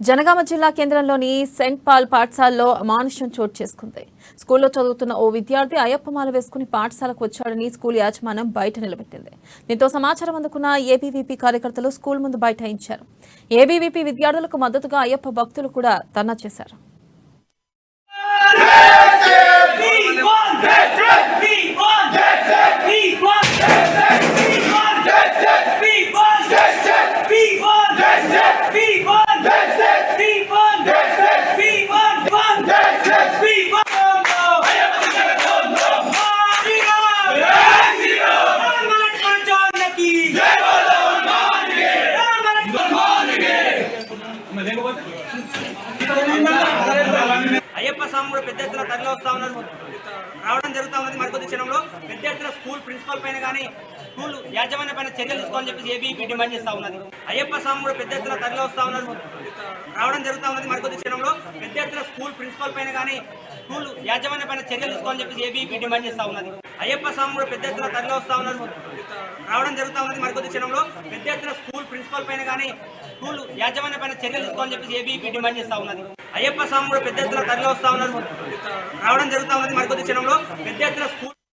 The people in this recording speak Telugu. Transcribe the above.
జనగామ జిల్లా కేంద్రంలోని సెంట్ పాల్ పాఠశాలలో అమానుష్యం చోటు చేసుకుంది. స్కూల్లో చదువుతున్న ఓ విద్యార్థి అయ్యప్పమాల వేసుకుని పాఠశాలకు వచ్చాడని స్కూల్ యాజమాన్యం బయట నిలబెట్టింది. దీంతో సమాచారం అందుకున్న ఏబీవీపీ కార్యకర్తలు స్కూల్ ముందు బైఠాయించారు. ఏబీవీపీ విద్యార్థులకు మద్దతుగా అయ్యప్ప భక్తులు కూడా ధర్నా చేశారు. అయ్యప్ప స్వామి పెద్ద ఎత్తున తరలి వస్తా ఉన్నారు, రావడం జరుగుతూ ఉన్నది. మరికొద్ది క్షణంలో పెద్ద ఎత్తున స్కూల్ ప్రిన్సిపల్ పైన కానీ స్కూల్ యాజమాన్య పైన చర్యలు తీసుకోవాలని చెప్పి ఏబీవీపీ డిమాండ్ చేస్తా ఉన్నది. అయ్యప్ప స్వామి పెద్ద ఎత్తున తరలి వస్తా ఉన్నారు, రావడం జరుగుతూ ఉన్నది. మరికొద్ది క్షణంలో పెద్ద ఎత్తున స్కూల్ ప్రిన్సిపల్ పైన కానీ స్కూల్ యాజమాన్య పైన చర్యలు తీసుకోవాలని చెప్పి ఏబీవీపీ డిమాండ్ చేస్తా ఉన్నది. అయ్యప్ప స్వామి పెద్ద ఎత్తున తరలి వస్తా ఉన్నారు, రావడం జరుగుతూ ఉన్నది. మరికొద్ది క్షణంలో పెద్ద ఎత్తున స్కూల్ ప్రిన్సిపల్ పైన కానీ స్కూల్ యాజమాన్య పైన చర్యలు తీసుకోవాలని చెప్పి ఏబీవీపీ డిమాండ్ చేస్తా ఉన్నది. అయ్యప్ప స్వామి పెద్ద ఎత్తున తరలి వస్తా ఉన్నారు, రావడం జరుగుతూ ఉన్నది. మరికొద్ది క్షణంలో పెద్ద ఎత్తున స్కూల్